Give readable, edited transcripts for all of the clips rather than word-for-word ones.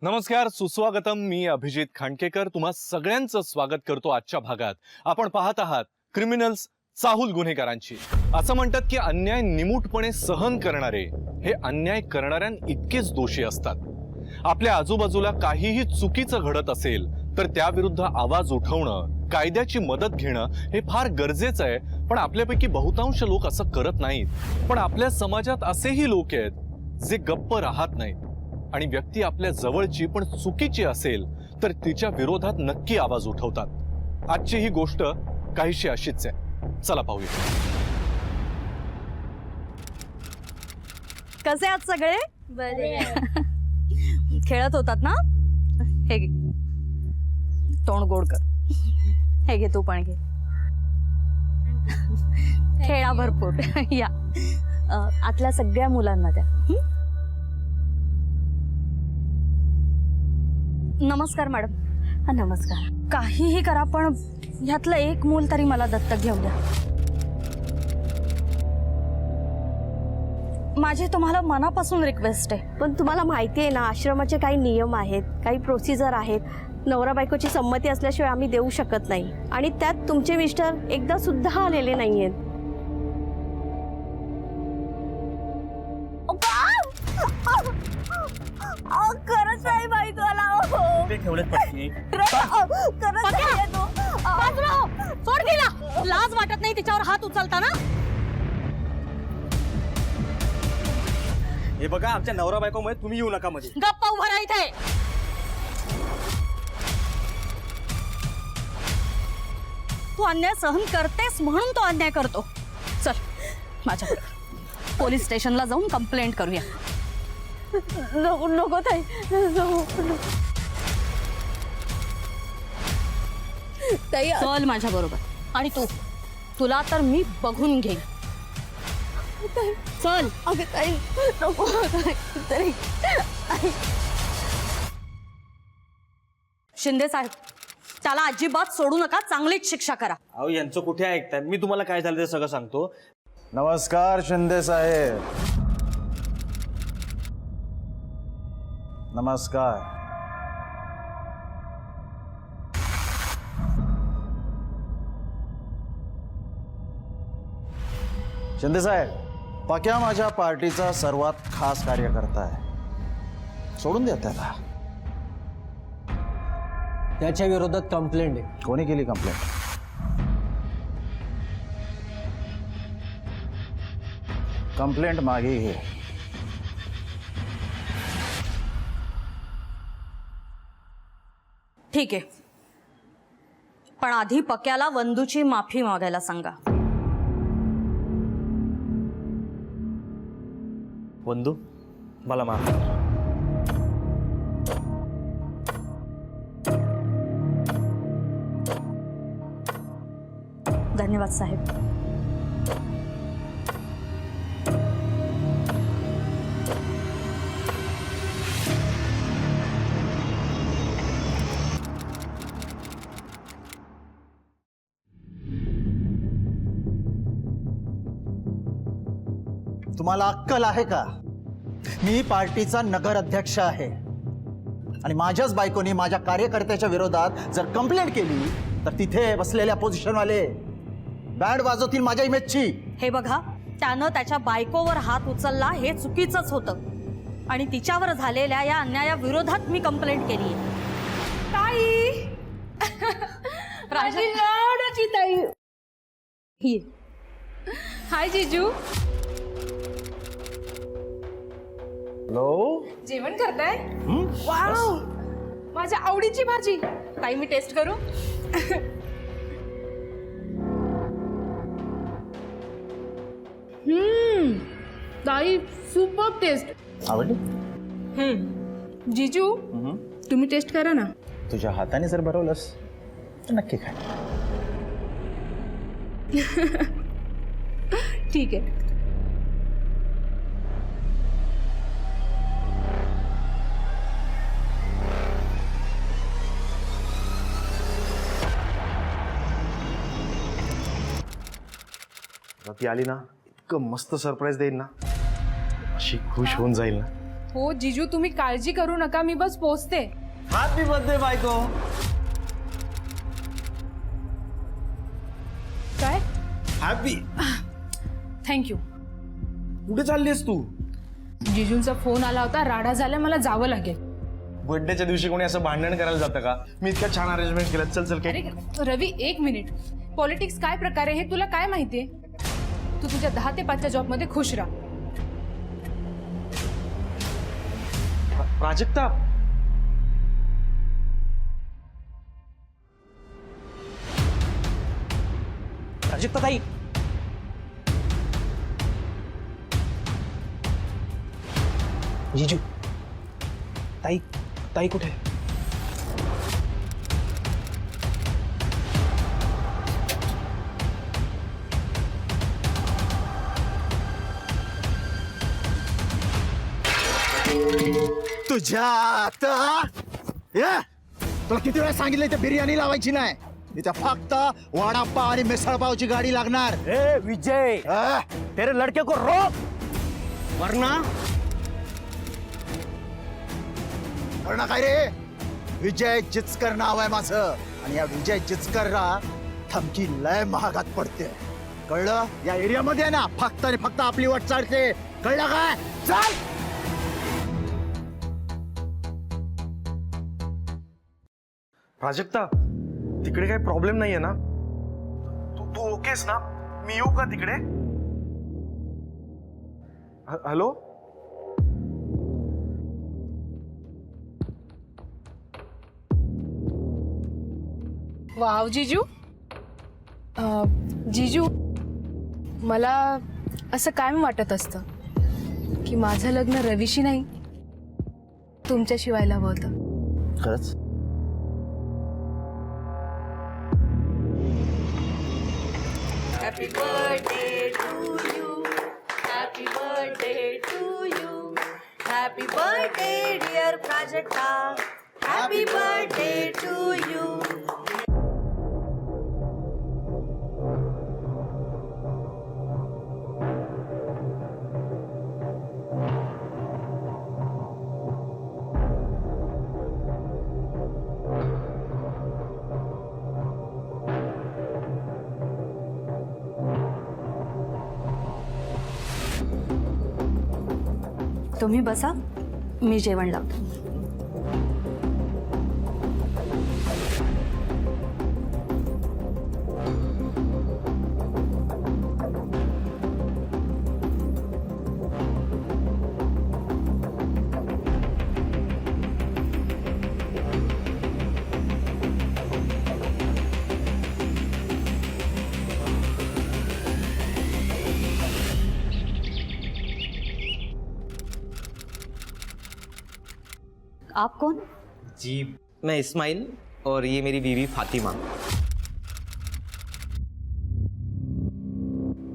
नमस्कार, सुस्वागतम. मी अभिजित खांडकेकर तुम्हा सगळ्यांचं स्वागत करतो आजच्या भागात. आपण पाहत आहात क्रिमिनल्स, चाहूल गुन्हेगारांची. असं म्हणतात की अन्याय निमूटपणे सहन करणारे हे अन्याय करणाऱ्यां इतकेच दोषी असतात. आपल्या आजूबाजूला काहीही चुकीचं घडत असेल तर त्याविरुद्ध आवाज उठवणं, कायद्याची मदत घेणं हे फार गरजेचं आहे. पण आपल्यापैकी बहुतांश लोक असं करत नाहीत. पण आपल्या समाजात असेही लोक आहेत जे गप्प राहत नाहीत आणि व्यक्ती आपल्या जवळची पण चुकीची असेल तर तिच्या विरोधात नक्की आवाज उठवतात. आजची ही गोष्ट काहीशी अशीच आहे. चला पाहूया. कसे आहात सगळे? बरे. खेळत होतात ना? हे घे, तोंड गोड कर. हे घे, तू पण घे. खेळा भरपूर. या आतल्या सगळ्या मुलांना द्या. नमस्कार मॅडम. नमस्कार. काहीही करा पण ह्यातलं एक मूल तरी मला दत्तक घेऊन द्या. माझी तुम्हाला मनापासून रिक्वेस्ट आहे. पण तुम्हाला माहिती आहे ना, आश्रमाचे काही नियम आहेत, काही प्रोसिजर आहेत. नवरा बायकोची संमती असल्याशिवाय आम्ही देऊ शकत नाही. आणि त्यात तुमचे मिस्टर एकदा सुद्धा आलेले नाहीयेत. खरंच नाही बायकोला. सोड गेला. लाज वाटत नाही तिच्यावर हात उचलता ना? हे बघा, आमच्या नवरा बायकोमुळे तुम्ही येऊ नका मध्ये. गप्पा उभा राहा इथे. तू अन्याय सहन करतेस म्हणून तो अन्याय करतो. चल माझ्याकडे पोलीस स्टेशनला जाऊन कंप्लेंट करूया. नको नको ताई, ताई. चल माझ्या बरोबर. आणि तुला तर मी बघून घेईन. चल. अगं ताई, नको ताई. शिंदे साहेब, त्याला अजिबात सोडू नका. चांगलीच शिक्षा करा. अहो, यांचं कुठे ऐकताय? मी तुम्हाला काय झालं ते सगळं सांगतो. नमस्कार शिंदे साहेब. नमस्कार. शिंदे साहेब, पक्या माझ्या पार्टीचा सर्वात खास कार्यकर्ता आहे. सोडून द्या त्याला. त्याच्या विरोधात कंप्लेंट आहे. कोणी केली कंप्लेंट? कंप्लेंट मागे घे. ठीक आहे, पण आधी पक्याला वंदूची माफी मागायला सांगा. वंदू, मला माफ कर. धन्यवाद साहेब. तुम्हाला अक्कल आहे का? मी पार्टीचा नगर अध्यक्ष आहे आणि माझ्याच बायकोने माझ्या कार्यकर्त्याच्या विरोधात जर कंप्लेंट केली तर तिथे बसलेल्या पोझिशनवाले बँड वाजवतील माझ्या इमेजची. हे बघा, त्यानं त्याच्या बायकोवर हात उचलला हे चुकीचंच होतं आणि तिच्यावर झालेल्या या अन्यायाविरोधात मी कंप्लेंट केली. ताई, माझी लाडाची ताई. ही हाय जीजू. हॅलो. जेवण करताय? वाव, माझ्या आवडीची भाजी. ताई, मी टेस्ट करू? ताई, सुपर टेस्ट. आवडली? जीजू, तुम्ही टेस्ट करा ना. तुझ्या हाताने जर भरवलंस तर नक्की खा. ठीक आहे. ती आली ना, इतकं मस्त सरप्राईज देईल ना, अशी खुश होऊन जाईल ना. हो जिजू तुम्ही काळजी करू नका, मी बस पोचते. हॅपी बर्थडे बायको. काय? हॅपी. थँक्यू. कुठे चाललीस तू? जिजूंचा फोन आला होता, राडा झाला, मला जावं लागेल. बर्थडेच्या दिवशी कोणी असं भांडण करायला जातं का? मी इतक्या छान अरेंजमेंट केलं. चल चल अरे रवी, एक मिनिट. पॉलिटिक्स काय प्रकार आहे हे तुला काय माहितीये? तू तुझ्या 10 ते 5च्या जॉबमध्ये खुश राहा. प्राजक्ता. प्राजक्ता ताई. जीजू. ताई ताई कुठे? तुझ्या आता या तुला किती वेळा सांगितलं ते बिर्याणी लावायची नाही. इथे फक्त वडापाव आणि मिसळपावची गाडी लागणार. ए विजय, तेरे लड़के को रोक वरना. कळणार काय रे? विजय जिचकर नाव आहे माझं आणि या विजय जिचकरला धमकी लय महागात पडते. कळलं? या एरियामध्ये ना फक्त आणि फक्त आपली वाट चालते. कळलं काय? चल. प्राजक्ता, तिकडे काही प्रॉब्लेम नाहीये ना? तू तू ओकेस ना? मी येऊ का तिकडे? हॅलो. वाव जिजू. जिजू, मला असं कायम वाटत असतं की माझं लग्न रवीशी नाही तुमच्याशी व्हायला हवं होतं. खरंच? Happy birthday to you, happy birthday to you, happy birthday dear Prajakta, happy birthday to you. तुम्ही बसा, मी जेवण लावतो. आप कौन? जी मैं इस्माइल और ये मेरी बीवी फातिमा.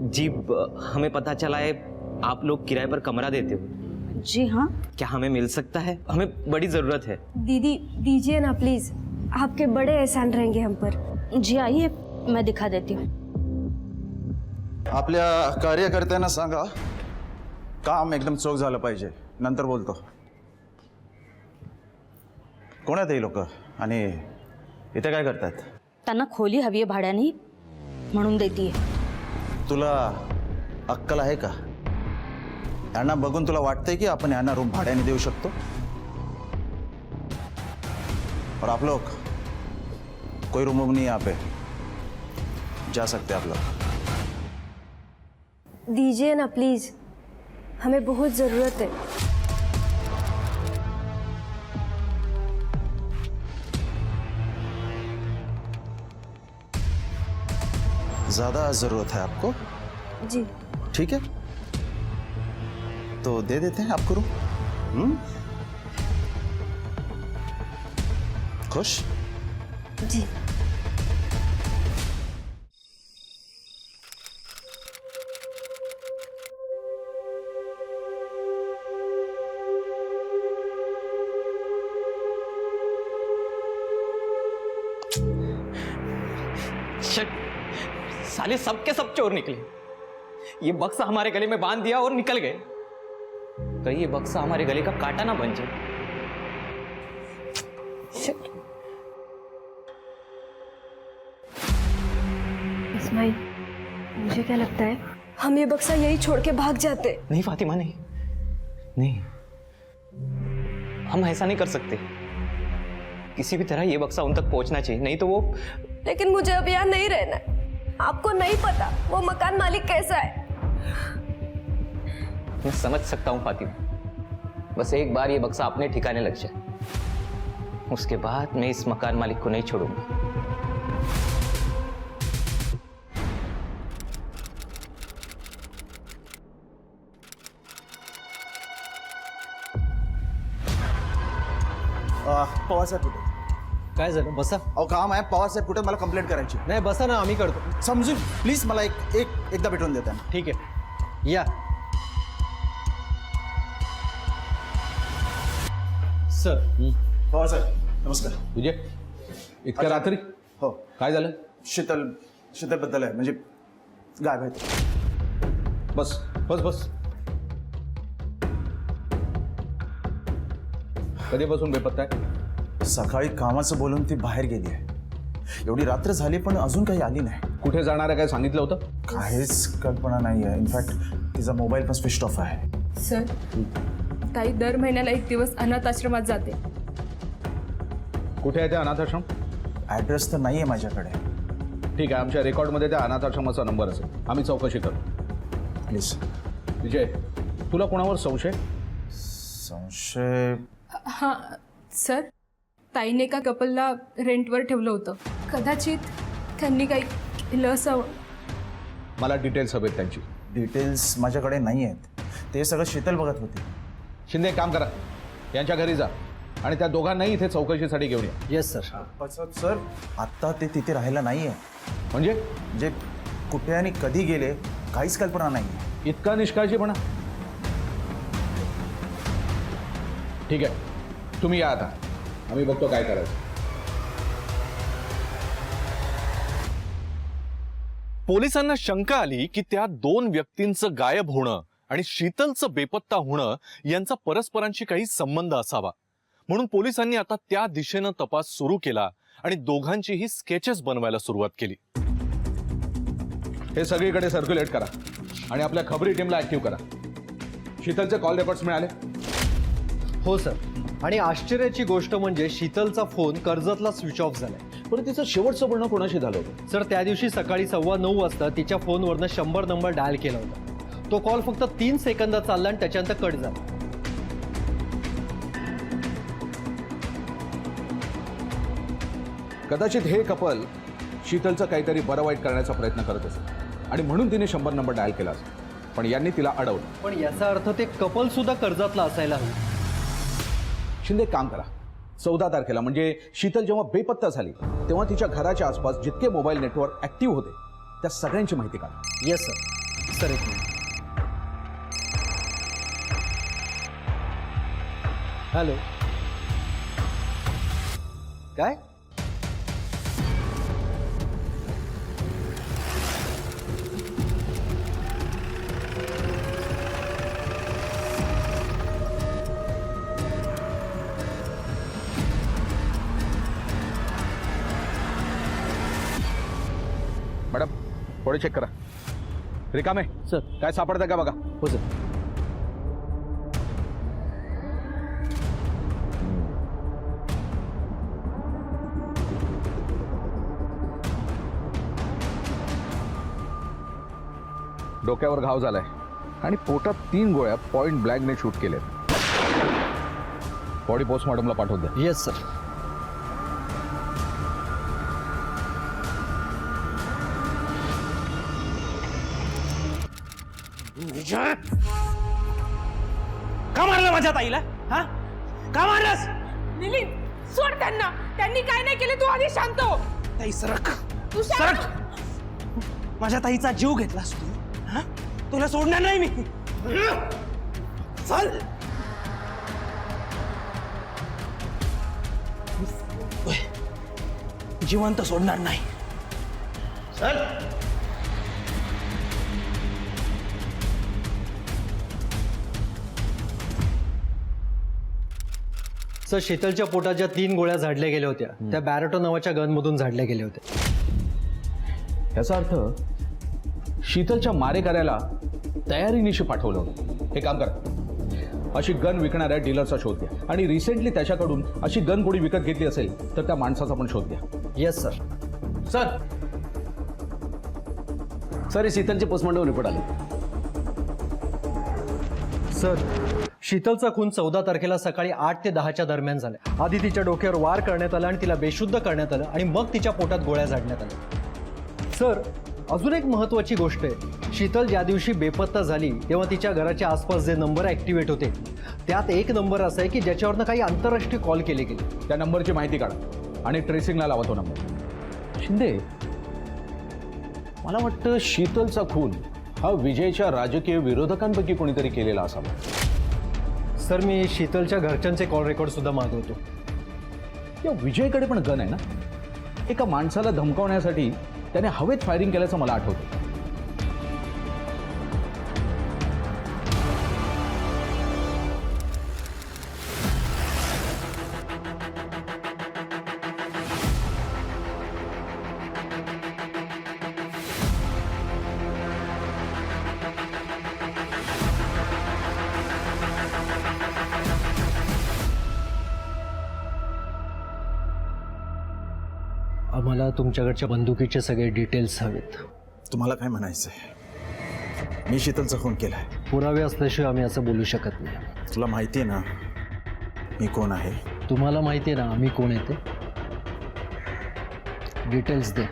जी हमें पता चला है आप लोग किराए पर कमरा देते हो. जी हाँ. क्या हमें मिल सकता है? हमें बड़ी ज़रूरत है. दीदी दीजिए ना प्लीज, आपके बड़े एहसान रहेंगे हम पर. जी आइए, मैं दिखा देती हूँ. आपल्या कार्यकर्त्यांना सांगा काम एकदम चोख झालं पाहिजे. नंतर बोलतो. कोण आहेत हे लोक आणि इथे काय करतात? त्यांना खोली हवी आहे भाड्याने, म्हणून देतीये. तुला अक्कल आहे का? यांना बघून तुला वाटतंय की आपण यांना रूम भाड्याने देऊ शकतो? और आप लोग कोई रूम नहीं यहाँ पे जा सकते आप लोग. दीजिए ना प्लीज, हमें बहुत ज़रूरत है. ज़्यादा ज़रूरत है आपको? जी. ठीक है, तो दे देते हैं आपको रूम. खुश? जी. शट, साले सब के सब चोर निकले. ये बक्सा हमारे गले में बांध दिया और निकल गए. कहीं ये बक्सा हमारे गले का कांटा ना बन जाए। इस्माइल, मुझे क्या लगता है हम ये बक्सा यही छोड़ के भाग जाते। नहीं फातिमा, नहीं नहीं, हम ऐसा नहीं कर सकते। किसी भी तरह ये बक्सा उन तक पहुंचना चाहिए, नहीं तो वो। लेकिन मुझे अब यहाँ नहीं रहना है। आपको नहीं पता वो मकान मालिक कैसा है। मैं समझ सकता हूँ फातिमा, बस एक बार ये बक्सा अपने ठिकाने लग जाए, उसके बाद मैं इस मकान मालिक को नहीं छोड़ूंगा। पवारसाहेब कुठे? काय झालं? बसा. अहो काम आहे, पवारसाहेब कुठे? मला कंप्लेंट करायची. नाही बसा ना, आम्ही करतो. समजून प्लीज मला एकदा भेटून देता ना. ठीक आहे, या. सर. पवारसाहेब नमस्कार. विजय, इतक्या रात्री हो, काय झालं? शीतलबद्दल आहे, म्हणजे गायब आहे. बस बस बस. कधीपासून बेपत्ता आहे? सकाळी कामाचं बोलून ती बाहेर गेली आहे. एवढी रात्र झाली पण अजून काही आली नाही. कुठे जाणार आहे काय सांगितलं होतं? काहीच कल्पना नाही आहे. इनफॅक्ट तिचा मोबाईल पण स्विच ऑफ आहे. सर, ताई दर महिन्याला 1 दिवस अनाथ आश्रमात जाते. कुठे आहे ते अनाथाश्रम? ॲड्रेस तर नाही आहे माझ्याकडे. ठीक आहे, आमच्या रेकॉर्डमध्ये त्या अनाथाश्रमाचा नंबर असेल, आम्ही चौकशी करू. प्लीज. विजय, तुला कोणावर संशय? संशय हां सर, ताईने एका कपलला रेंटवर ठेवलं होतं. कदाचित त्यांनी काही केलं असावं. मला डिटेल्स हवेत त्यांची. डिटेल्स माझ्याकडे नाही आहेत. ते सगळं शीतल बघत होती. शिंदे, एक काम करा, यांच्या घरी जा आणि त्या दोघांनाही इथे चौकशीसाठी घेऊन या. Yes sir. सर आत्ता ते तिथे राहायला नाही आहे. म्हणजे कुठे आणि कधी गेले काहीच कल्पना नाही आहे. इतका निष्काळजीपणा? ठीक आहे, तुम्ही या आता, आम्ही बघतो काय करायचं. पोलिसांना शंका आली की त्या 2 व्यक्तींचं गायब होणं आणि शीतलचं बेपत्ता होणं यांचा परस्परांशी काही संबंध असावा. म्हणून पोलिसांनी आता त्या दिशेनं तपास सुरू केला आणि दोघांचीही स्केचेस बनवायला सुरुवात केली. हे सगळीकडे सर्क्युलेट करा आणि आपल्या खबरी टीमला ऍक्टिव्ह करा. शीतलचे कॉल रेकॉर्ड्स मिळाले? हो सर. आणि आश्चर्याची गोष्ट म्हणजे शीतलचा फोन कर्जतला स्विच ऑफ झालाय. पण तिचं शेवटचं बोलणं कोणाशी झालं होतं? सर, त्या दिवशी सकाळी 9:15 वाजता तिच्या फोनवरनं 100 नंबर डायल केला होता. तो कॉल फक्त 3 सेकंदात चालला आणि त्याच्यानंतर कट झाला. कदाचित हे कपल शीतलचं काहीतरी बरं वाईट करण्याचा प्रयत्न करत असेल आणि म्हणून तिने 100 नंबर डायल केला असेल, पण यांनी तिला अडवलं. पण याचा अर्थ ते कपल सुद्धा कर्जतला असायला हवं. शिंदे, काम करा, 14 तारखेला म्हणजे शीतल जेव्हा बेपत्ता झाली तेव्हा तिच्या घराच्या आसपास जितके मोबाईल नेटवर्क ऍक्टिव्ह होते त्या सगळ्यांची माहिती काढा. Yes sir. सर, एक मिनिट. हॅलो. काय? मॅडम, थोडे चेक करा. रिकामे सर. काय सापडतं का बघा. हो सर. डोक्यावर घाव झालाय आणि पोटात 3 गोळ्या पॉइंट ब्लँकने शूट केलेत. बॉडी पोस्टमॉर्टमला पाठवून द्या. Yes sir. का मारलं माझ्या ताईला? हा, का मारलंस? मिलिंद, सोड त्यांना. त्यांनी काय नाही केले, तू आधी शांत हो. ताई सरक, तू सरक. माझ्या ताईचा जीव घेतलास तू. हा, तुला सोडणार नाही मी. चल. जिवंत सोडणार नाही. चल. सर शीतलच्या पोटात ज्या 3 गोळ्या झाडल्या गेल्या होत्या त्या बॅरेटो नावाच्या गनमधून झाडल्या गेल्या होत्या. याचा अर्थ शीतलच्या मारेकऱ्याला तयारीनिशी पाठवलं होतं. हे काम करा, अशी गन विकणाऱ्या डीलरचा शोध घ्या आणि रिसेंटली त्याच्याकडून अशी गन कोणी विकत घेतली असेल तर त्या माणसाचा पण शोध घ्या. Yes sir. सर सर शीतलचे पोस्टमॉर्टम रिपोर्ट आले. सर शीतलचा खून 14 तारखेला सकाळी 8 ते 10च्या दरम्यान झाला. आधी तिच्या डोक्यावर वार करण्यात आला आणि तिला बेशुद्ध करण्यात आलं आणि मग तिच्या पोटात गोळ्या झाडण्यात आल्या. सर अजून एक महत्त्वाची गोष्ट आहे, शीतल ज्या दिवशी बेपत्ता झाली तेव्हा तिच्या घराच्या आसपास जे नंबर ॲक्टिवेट होते त्यात एक नंबर असा आहे की ज्याच्यावरनं काही आंतरराष्ट्रीय कॉल केले गेले. त्या नंबरची माहिती काढा आणि ट्रेसिंगला लावा तो नंबर. शिंदे, मला वाटतं शीतलचा खून हा विजयच्या राजकीय विरोधकांपैकी कोणीतरी केलेला असावा. सर मी शीतलच्या घरच्यांचे कॉल रेकॉर्ड सुद्धा मागवतो. या विजयकडे पण गन आहे ना. एका माणसाला धमकावण्यासाठी त्याने हवेत फायरिंग केल्याचं मला आठवतं. आम्हाला तुमच्याकडच्या बंदुकीचे सगळे डिटेल्स हवेत. तुम्हाला काय म्हणायचंय? मी शीतलचा खून केलाय. पुरावे असल्याशिवाय आम्ही असं बोलू शकत नाही. तुला माहिती आहे ना मी कोण आहे? तुम्हाला माहिती आहे ना आम्ही कोण येते. डिटेल्स दे.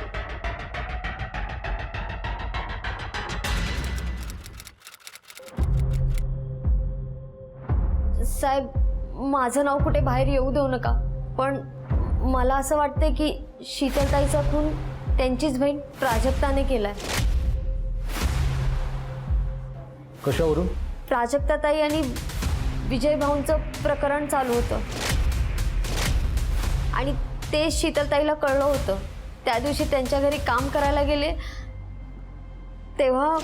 साहेब, माझं नाव कुठे बाहेर येऊ देऊ नका, पण मला असं वाटतंय की शीतलताईचा खून त्यांचीच बहीण प्राजक्ताने केलाय. कशावरून? प्राजक्ताताई आणि विजय भाऊंचं प्रकरण चालू होतं आणि ते शीतलताईला कळलं होतं. त्या दिवशी त्यांच्या घरी काम करायला गेले तेव्हा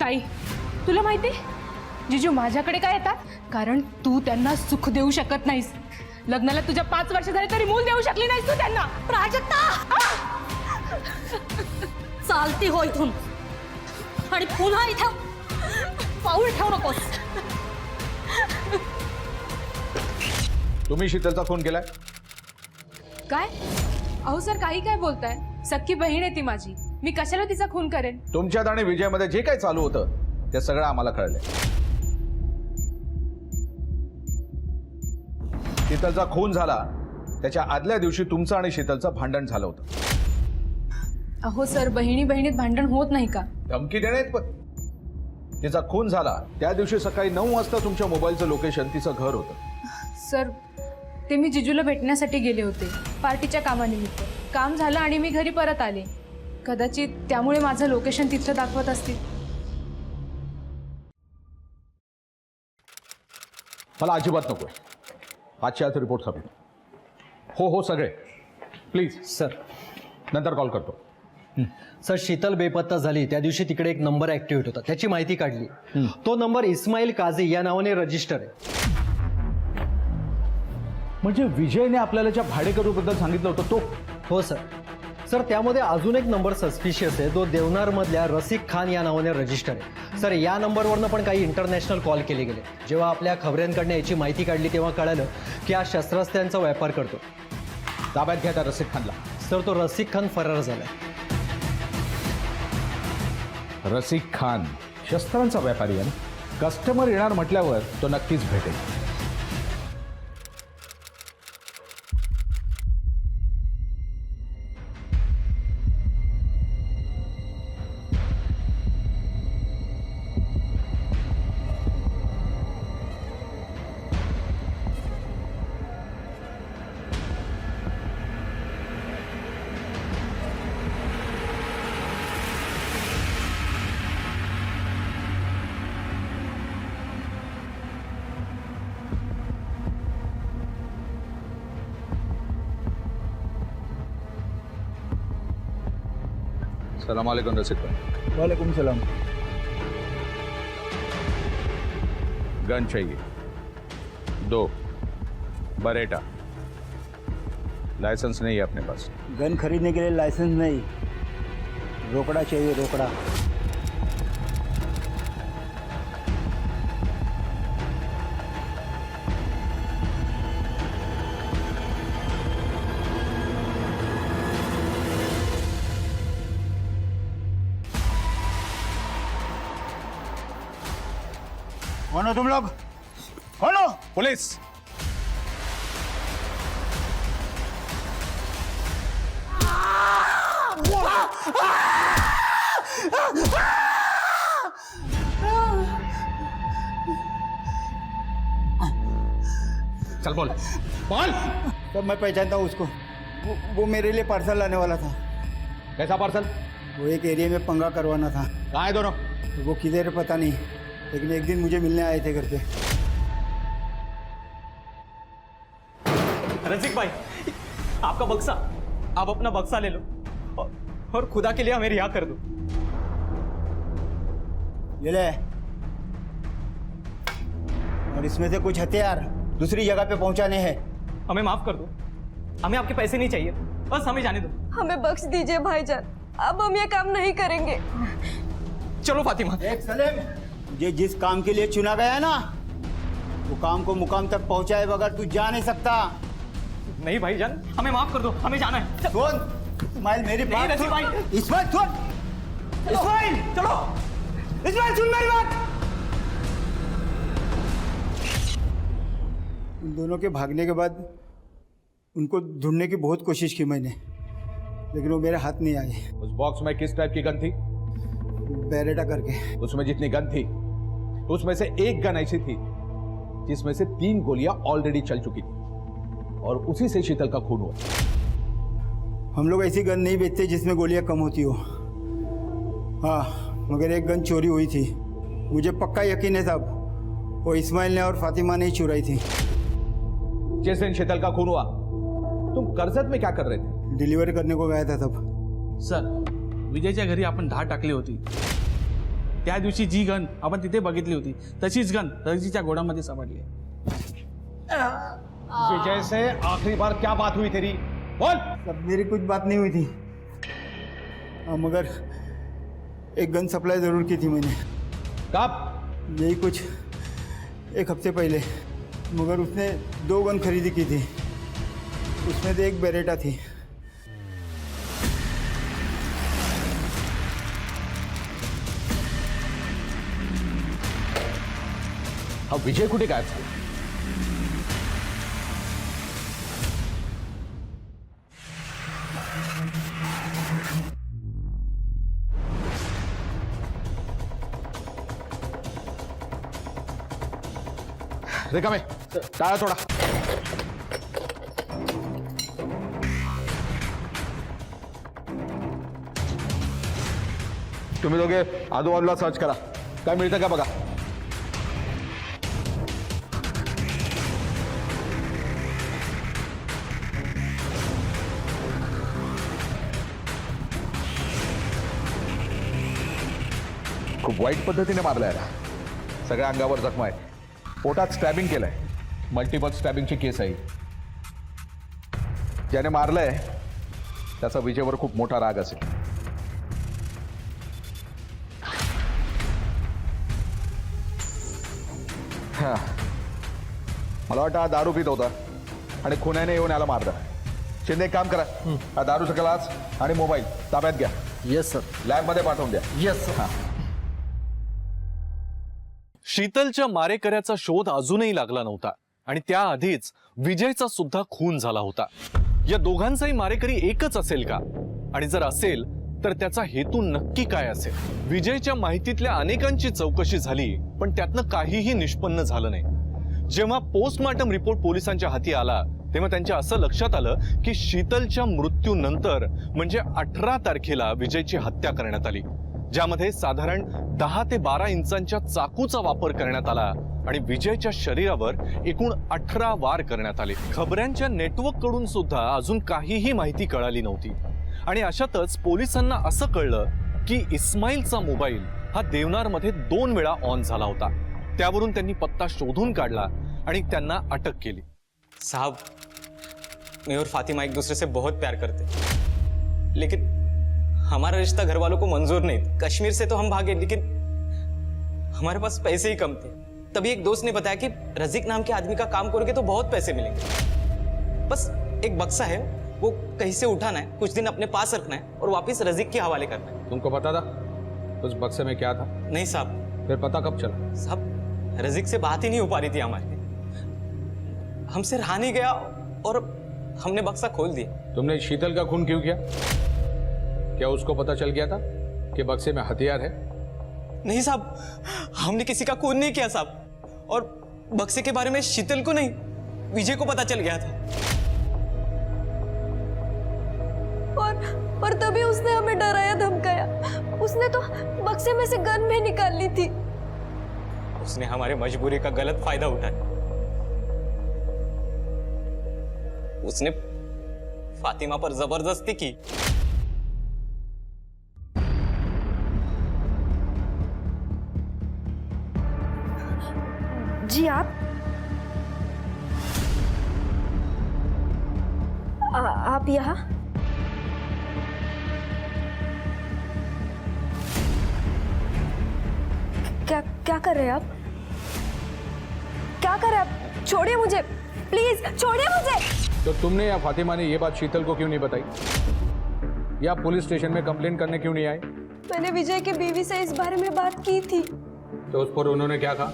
ताई तुला माहिती जिजू माझ्याकडे काय येतात कारण तू त्यांना सुख देऊ शकत नाहीस. लग्नाला तुझ्या 5 वर्ष झाले तरी मूल देऊ शकली नाहीस तू त्यांना. प्राजक्ता चालती हो इथून आणि पुन्हा इथं पाऊल ठेवू नकोस. तुम्ही शीतलचा खून केलाय? काय अहो सर काही काय बोलताय. सख्खी बहीण आहे ती माझी. मी कशाला तिचा खून करेन. तुमच्यात आणि विजयमध्ये जे काही चालू होतं ते सगळं आम्हाला कळलंय. शीतलचा खून झाला त्याच्या आदल्या दिवशी तुमचं आणि शीतलचं भांडण झालं होतं. अहो सर बहिणी बहिणीत भांडण होत नाही का. धमकी देण्यात पण. तिचा खून झाला त्या दिवशी सकाळी 9 वाजता तुमच्या मोबाईलचं लोकेशन तिचं घर होतं. सर ते मी जिजूला भेटण्यासाठी गेले होते पार्टीच्या कामानिमित्त. काम झालं आणि मी घरी परत आले. कदाचित त्यामुळे माझं लोकेशन तिथलं दाखवत असतील. मला अजिबात नकोय. आजच्या आज रिपोर्ट हवे. हो सगळे प्लीज. सर नंतर कॉल करतो. सर शीतल बेपत्ता झाली त्या दिवशी तिकडे एक नंबर ॲक्टिवेट होता त्याची माहिती काढली. तो नंबर इस्माईल काझी या नावाने रजिस्टर आहे. म्हणजे विजयने आपल्याला ज्या भाडेकरूबद्दल सांगितलं होतं तो? हो सर. सर त्यामध्ये अजून एक नंबर सस्पिशियस आहे. तो देवनारमधल्या रसिक खान या नावाने रजिस्टर आहे. सर या नंबरवरनं पण काही इंटरनॅशनल कॉल केले गेले. जेव्हा आपल्या खबऱ्यांकडनं याची माहिती काढली तेव्हा कळालं की हा शस्त्रास्त्रांचा व्यापार करतो. ताब्यात घ्या त्या रसिक खानला. सर तो रसिक खान फरार झालाय. रसिक खान शस्त्रांचा व्यापारी आहे. कस्टमर येणार म्हटल्यावर तो नक्कीच भेटेल. सलाम वालेकुम रसिक भाई. वालेकुम सलाम. गन चाहिए 2 बरेटा। लाइसेंस नहीं है अपने पास। गन खरीदने के लिए लाइसेंस नहीं, रोकड़ा चाहिए, रोकड़ा। कौन हो तुम लोग? कौन हो? पुलिस। चल बोल बोल। तब मैं पहचानता हूँ उसको, वो मेरे लिए पार्सल लाने वाला था। कैसा पार्सल? वो एक एरिया में पंगा करवाना था। कहाँ है दोनों? तो वो किधर है पता नहीं, लेकिन एक दिन मुझे मिलने आए थे घर पे। रसिक भाई, आपका बक्सा, आप अपना बक्सा ले लो और खुदा के लिए हमें रिहा कर दो। ले ले। और इसमें से कुछ हथियार दूसरी जगह पे पहुंचाने हैं। हमें माफ कर दो, हमें आपके पैसे नहीं चाहिए, बस हमें जाने दो। हमें बख्श दीजिए भाईजान, अब हम ये काम नहीं करेंगे। चलो फातिमा। एक सलेम, मुझे जिस काम के लिए चुना गया है ना, वो काम को मुकाम तक पहुंचाए बगैर तू जा नहीं सकता। नहीं भाईजान, हमें माफ कर दो, हमें जाना है। सुन इस्माइल, मेरी नहीं बात रसिक सुन। भाई। इस्माइल सुन, इस्माइल चलो। इस्माइल सुन मेरी बात। उन दोनों के भागने के बाद उनको ढूंढने की बहुत कोशिश की मैंने, लेकिन वो मेरे हाथ नहीं आए। उस बॉक्स में किस टाइप की गन थी? बेरेटा करके। उसमें जितनी गन थी, उसमें से एक गन ऐसी थी जिसमें से 3 गोलियां ऑलरेडी चल चुकी थी, और उसी से शीतल का खून हुआ। हम लोग ऐसी गन नहीं बेचते जिसमें गोलियां कम होती हो। हाँ, मगर एक गन चोरी हुई थी, मुझे पक्का यकीन है साहब, वो इस्माइल ने और फातिमा ने ही चुराई थी। जिस दिन शीतल का खून हुआ, तुम कर्जत में क्या कर रहे थे? डिलिव्हरी करने को गया था तब। सर, विजयच्या घरी आपण धाड टाकली होती, त्या दिवशी जी गन आपण तिथे बघितली होती, तशीच गन रजीच्या घोडामध्ये सापडली आहे। विजय से आखिरी बार क्या बात हुई तेरी? बोल। तब मेरी कुछ बात नहीं हुई थी। हाँ, मगर एक गन सप्लाई जरूर की थी मैंने। कब? यही कुछ 1 हफ्ते पहले, मगर उसने 2 गन खरीदी की थी, उसमें से एक बेरेटा थी। अब विजय कुठे गायब झाला? रिकामे, टाळा थोडा। तुम्ही दोघे आजूबाजूला सर्च करा, काय मिळतं का बघा। खूप वाईट पद्धतीने मारलाय ना, सगळ्या अंगावर जखमा आहेत, पोटात स्टॅबिंग केलंय, मल्टिपल स्टॅबिंगची केस आहे। ज्याने मारलंय त्याचा विजयवर खूप मोठा राग असेल। हा, मला वाटतं हा दारू पित होता आणि खुन्याने येऊन याला मारलं। शिंदे एक काम करा, हा दारूचा ग्लास आणि मोबाईल ताब्यात घ्या। Yes sir. लॅबमध्ये पाठवून द्या। Yes sir. शीतलच्या मारेकऱ्याचा शोध अजूनही लागला नव्हता आणि त्याआधीच विजयचा सुद्धा खून झाला होता। या दोघांचाही मारेकरी एकच असेल का? आणि जर असेल तर त्याचा हेतू नक्की काय असेल? विजयच्या माहितीतल्या अनेकांची चौकशी झाली, पण त्यातनं काहीही निष्पन्न झालं नाही। जेव्हा पोस्टमॉर्टम रिपोर्ट पोलिसांच्या हाती आला, तेव्हा त्यांच्या असं लक्षात आलं की शीतलच्या मृत्यूनंतर म्हणजे 18 तारखेला विजयची हत्या करण्यात आली, ज्यामध्ये साधारण 10 ते 12 इंचांच्या चाकूचा वापर करण्यात आला आणि विजयच्या शरीरावर एकूण 18 वार करण्यात आले। खबऱ्यांच्या नेटवर्क कडून सुद्धा अजून काहीही माहिती कळाली नव्हती आणि अशातच पोलिसांना असं कळलं की इस्माईलचा मोबाईल हा देवनारमध्ये 2 वेळा ऑन झाला होता। त्यावरून त्यांनी पत्ता शोधून काढला आणि त्यांना अटक केली. साहब, मैं और फातिमा एक दूसरे से बहुत प्यार करते, लेकिन हमारा रिश्ता घर वालों को मंजूर नहीं था. कश्मीर से तो हम भागे, लेकिन हमारे पास पैसे ही कम थे. तभी एक दोस्त ने बताया कि रजीक नाम के आदमी का काम करोगे तो बहुत पैसे मिलेंगे. बस एक बक्सा है, वो कहीं से उठाना है, कुछ दिन अपने पास रखना है और वापस रजीक के हवाले करना है. तुमको पता था उस बक्से में क्या था? नहीं साहब. फिर पता कब चला? साहब, रजीक से बात ही नहीं हो पा रही थी हमारी. हमसे रहा नहीं गया और हमने बक्सा खोल दिया. तुमने शीतल का खून क्यों किया? क्या उसको पता चल गया था कि बक्से में हथियार है? नहीं साहब, हमने किसी का खून नहीं किया साहब. और बक्से के बारे में शीतल को नहीं, विजय को पता चल गया था. और तभी उसने हमें डराया धमकाया. उसने तो बक्से में से गन भी निकाल ली थी. उसने हमारे मजबूरी का गलत फायदा उठाया. उसने फातिमा पर जबरदस्ती की. जी आप यहाँ? क्या कर रहे हैं आप? क्या कर रहे हैं आप? छोड़िए मुझे, प्लीज छोड़िए मुझे. तो तुमने या फातिमा ने ये बात शीतल को क्यों नहीं बताई? या पुलिस स्टेशन में कंप्लेंट करने क्यों नहीं आए? मैंने विजय के बीवी से इस बारे में बात की थी. तो उस पर उन्होंने क्या कहा?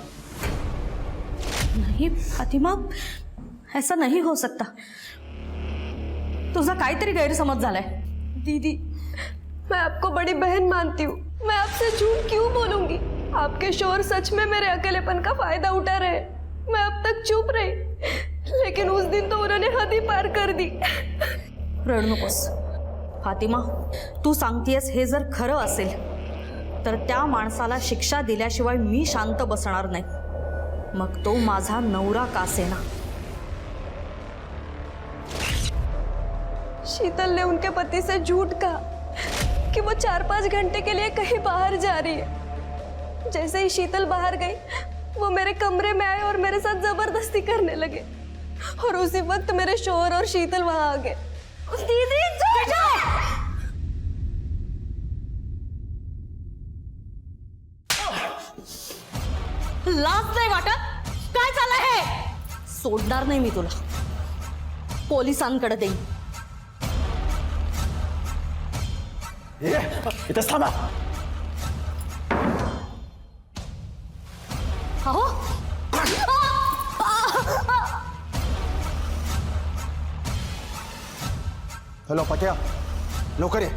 नाही फातिमा, ऐसा नहीं हो सकता. तुझा काहीतरी गैरसमज झालाय. दीदी, मैं आपको बड़ी बहन मानती हूँ. मैं आपसे झूठ क्यों बोलूंगी? आपके शोर सच में मेरे अकेलेपन का फायदा उठा रहे. मैं अब तक चुप रही, लेकिन उस दिन तो उन्होंने हद ही पार कर दी. रड नकोस फातिमा. तू सांगतेस हे जर खरं असेल तर त्या माणसाला शिक्षा दिल्याशिवाय मी शांत बसणार नाही. मग तो माझा नवरा का असेना. शीतल ने उनके पति से झूठ कहा कि वो 4-5 घंटे के लिए कहीं बाहर जा रही है. जैसे ही शीतल बाहर गई, वो मेरे कमरे में आए और मेरे साथ जबरदस्ती करने लगे. और उसी वक्त मेरे शोहर और शीतल वहां आ गए. दीदी लाज नाही वाटत? काय चाललंय हे? सोडणार नाही मी तुला. पोलिसांकडे देईन. इथंच थांबा. अहो, हॅलो पक्या, लवकर ये.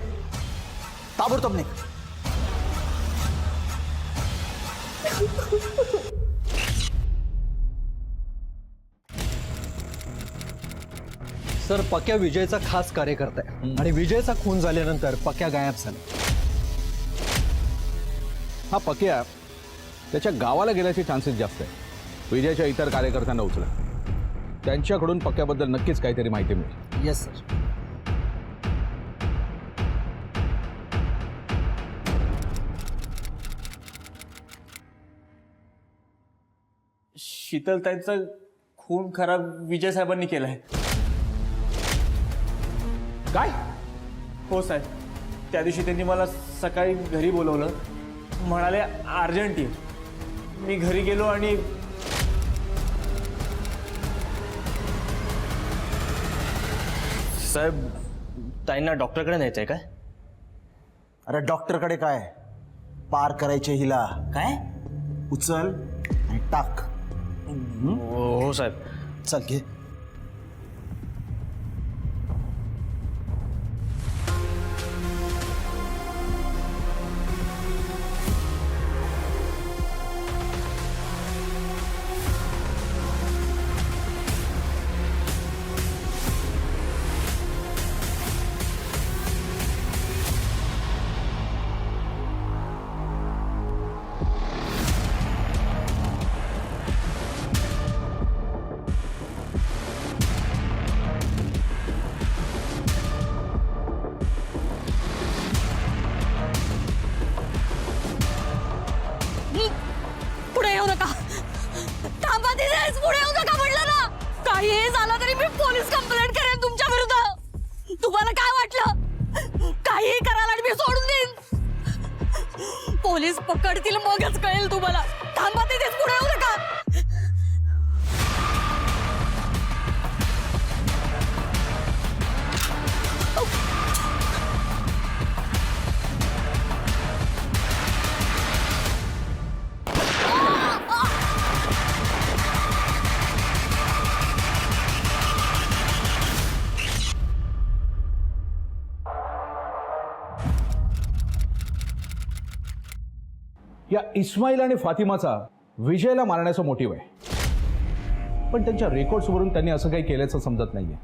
ताबडतोब निघ. सर, पक्या विजयचा खास कार्यकर्ता आहे आणि विजयचा खून झाल्यानंतर पक्या गायब झाला. हा पक्या त्याच्या गावाला गेल्याचे चान्सेस जास्त आहे. विजयच्या इतर कार्यकर्त्यांना उचला. त्यांच्याकडून पक्याबद्दल नक्कीच काहीतरी माहिती मिळेल. Yes sir. शीतलताईंचा खून खरा विजय साहेबांनी केलाय. काय? हो साहेब, त्या दिवशी त्यांनी मला सकाळी घरी बोलवलं. म्हणाले अर्जंट ये. मी घरी गेलो आणि साहेब, ताईंना डॉक्टरकडे न्यायचंय काय? अरे डॉक्टरकडे काय, पार करायचे हिला. काय? उचल आणि टाक. हो साहेब. चल घे. पोलीस पकडतील मगच कळेल तुम्हाला. थांबा तिथेच, पुढे येऊ नका. या इस्माईल आणि फातिमाचा विजयला मारण्याचा मोटिव्ह आहे, पण त्यांच्या रेकॉर्ड्सवरून त्यांनी असं काही केल्याचं समजत नाहीये.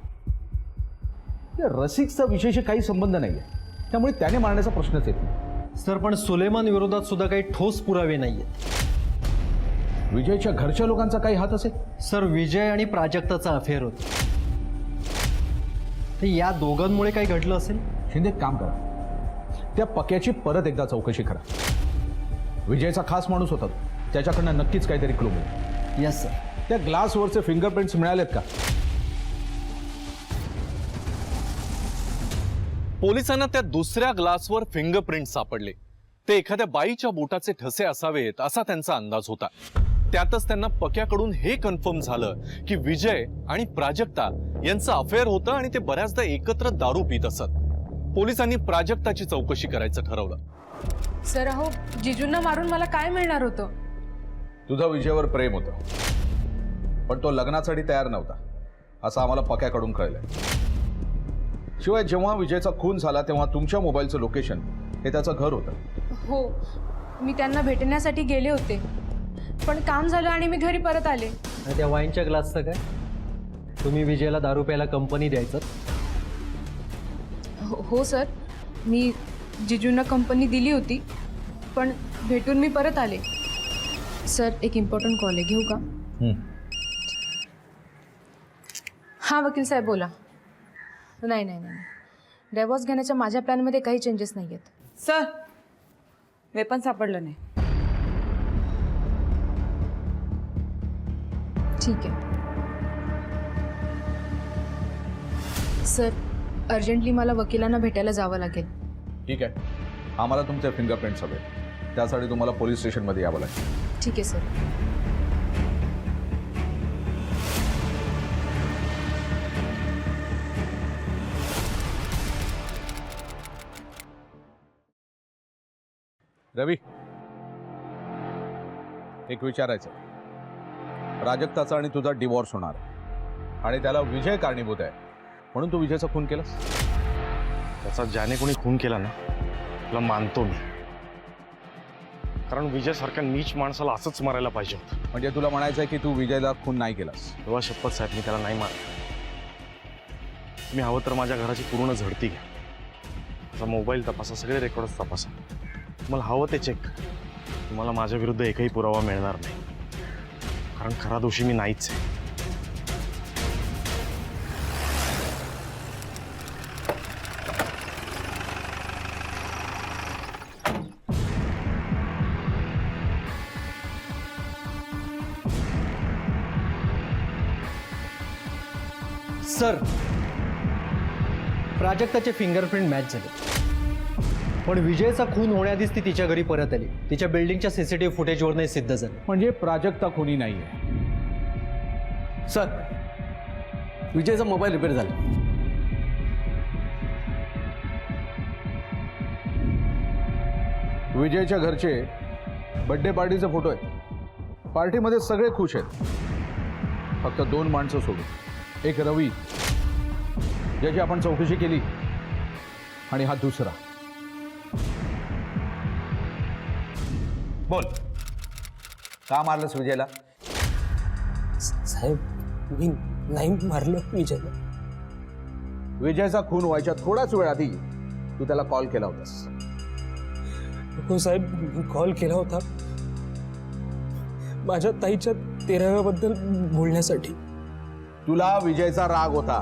या रसिकचा विजयशी काही संबंध नाहीये, त्यामुळे त्याने मारण्याचा प्रश्नच येत नाही. सर, पण सुलेमान विरोधात सुद्धा काही ठोस पुरावे नाहीयेत. विजयच्या घरच्या लोकांचा काही हात असेल? सर, विजय आणि प्राजक्ताचा अफेअर होता. ते या दोघांमुळे काही घडलं असेल. शिंदे, एक काम करा, त्या पक्याची परत एकदा चौकशी करा. विजयचा खास माणूस होता, त्याच्याकडनं नक्कीच काहीतरी क्लू मिळेल. Yes sir. त्या ग्लासवरचे फिंगरप्रिंट्स मिळालेत का? पोलिसांना त्या दुसऱ्या ग्लासवर फिंगरप्रिंट सापडले. ते एखाद्या बाईच्या बोटाचे ठसे असावेत असा त्यांचा अंदाज होता. त्यातच त्यांना पक्याकडून हे कन्फर्म झालं की विजय आणि प्राजक्ता यांचं अफेअर होतं आणि ते बऱ्याचदा एकत्र दारू पित असत. पोलिसांनी प्राजक्ताची चौकशी करायचं ठरवलं. सर अहो, जिजूंना मारून मला काय मिळणार होतं? तुझं विजयावर प्रेम होतं, पण तो लग्नासाठी तयार नव्हता असं आम्हाला पक्याकडून कळलंय. शिवाय जेव्हा विजयचा खून झाला तेव्हा तुमच्या मोबाईलचं लोकेशन हे त्याचं घर होतं. हो, मी त्यांना भेटण्यासाठी गेले होते, पण काम झालं आणि मी घरी परत आले. आणि त्या वाईनच्या ग्लासचं काय? तुम्ही विजयला दारू प्यायला कंपनी द्यायचं? हो सर, मी जिजूंना कंपनी दिली होती, पण भेटून मी परत आले. सर, एक इम्पॉर्टंट कॉल आहे, घेऊ का? हां वकील साहेब, बोला. नाही नाही नाही, डायव्हॉर्स घेण्याच्या माझ्या प्लॅनमध्ये काही चेंजेस नाही आहेत. सर, वेपन सापडलं नाही. ठीक आहे सर, अर्जंटली मला वकिलांना भेटायला जावं लागेल. ठीक आहे, आम्हाला तुमचे फिंगरप्रिंट्स हवे, त्यासाठी तुम्हाला पोलीस स्टेशनमध्ये यावं लागेल. ठीक आहे सर. रवी, एक विचारायचं. प्राजक्ताचा आणि तुझा डिवॉर्स होणार आणि त्याला विजय कारणीभूत आहे, म्हणून तू विजयचा खून केलास? त्याचा ज्याने कोणी खून केला ना, त्याला मानतो मी. कारण विजयसारख्या नीच माणसाला असंच मारायला पाहिजे होतं. म्हणजे तुला म्हणायचं आहे की तू विजयला खून नाही केलास? तेव्हा शपथ साहेब, मी त्याला नाही मारत. मी हवं तर माझ्या घराची पूर्ण झडती घ्या, त्याचा मोबाईल तपासा, सगळे रेकॉर्ड्स तपासा. मला हवं ते चेक. तुम्हाला माझ्या विरुद्ध एकही पुरावा मिळणार नाही, कारण खरा दोषी मी नाहीच आहे. सर, प्राजक्ताचे फिंगरप्रिंट मॅच झाले, पण विजयचा खून होण्याआधीच ती तिच्या घरी परत आली. तिच्या बिल्डिंगच्या सीसीटीव्ही फुटेजवरही सिद्ध झालं. म्हणजे प्राजक्ता खुनी नाहीये. सर, विजयचा मोबाईल रिपेअर झाला. विजयच्या घरचे बर्थडे पार्टीचे फोटो आहेत. पार्टीमध्ये सगळे खुश आहेत, फक्त 2 माणसं सोडून. एक रवी, ज्याची आपण चौकशी केली, आणि हा दुसरा. बोल, का मारलंस विजयला? साहेब, मी नाही मारलं विजयला. विजयचा खून व्हायच्या थोडाच वेळ आधी तू त्याला कॉल केला होतास. हो साहेब, कॉल केला होता माझ्या ताईच्या 13व्या बद्दल बोलण्यासाठी. तुला विजयचा राग होता?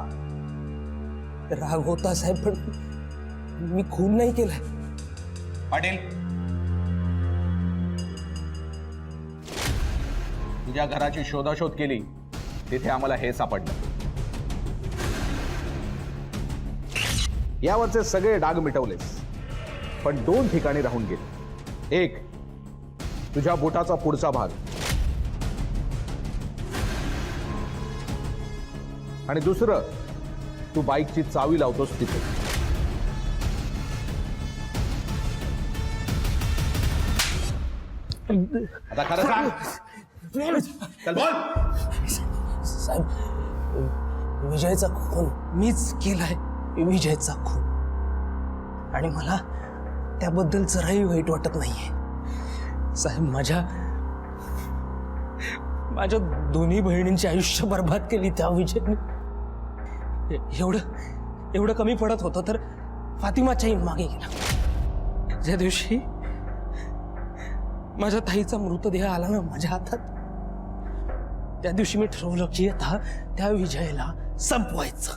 राग होता साहेब, पण मी खून नाही केला. पाटील, तुझ्या घराची शोधाशोध केली, तिथे आम्हाला हे सापडलं. यावरचे सगळे डाग मिटवलेस, पण 2 ठिकाणी राहून गेले. एक तुझ्या बोटाचा पुढचा भाग आणि दुसरं तू बाईकची चावी लावतोस तिथे. आता खरं सांग. चल बोल. साहेब, विजयचा खून मीच केलाय. विजयचा खून, आणि मला त्याबद्दल जराही वाईट वाटत नाहीये. साहेब, माझ्या दोन्ही बहिणींचे आयुष्य बर्बाद केली त्या विजयने. एवढं कमी पडत होतं तर फातिमाच्याही मागे गेला. ज्या दिवशी माझ्या ताईचा मृतदेह आला ना माझ्या हातात, त्या दिवशी मी ठरवलं की आता त्या विजयला संपवायचं.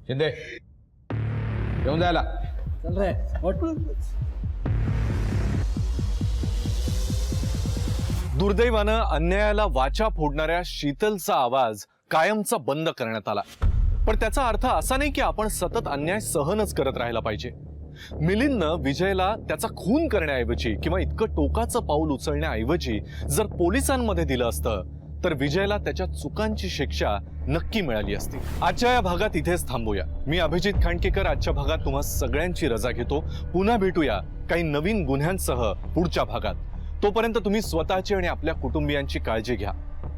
शिंदे येऊन जायला. चल रे, दुर्दैवानं अन्यायाला वाचा फोडणाऱ्या शीतलचा आवाज कायमचा बंद करण्यात आला. पण त्याचा अर्थ असा नाही की आपण सतत अन्याय सहनच करत राहायला पाहिजे. मिलिंदनं विजयला त्याचा खून करण्याऐवजी किंवा इतकं टोकाचं पाऊल उचलण्याऐवजी जर पोलिसांमध्ये दिलं असतं तर विजयला त्याच्या चुकांची शिक्षा नक्की मिळाली असती. आजच्या या भागात इथेच थांबूया. मी अभिजित खांडकेकर आजच्या भागात तुम्हा सगळ्यांची रजा घेतो. पुन्हा भेटूया काही नवीन गुन्ह्यांसह पुढच्या भागात. तोपर्यंत तुम्ही स्वतःची आणि आपल्या कुटुंबियांची काळजी घ्या.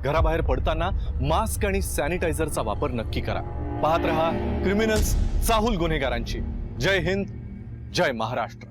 घराबाहेर पडताना मास्क आणि सॅनिटायझरचा वापर नक्की करा. पाहत रहा क्रिमिनल्स, चाहूल गुन्हेगारांची. जय हिंद, जय महाराष्ट्र.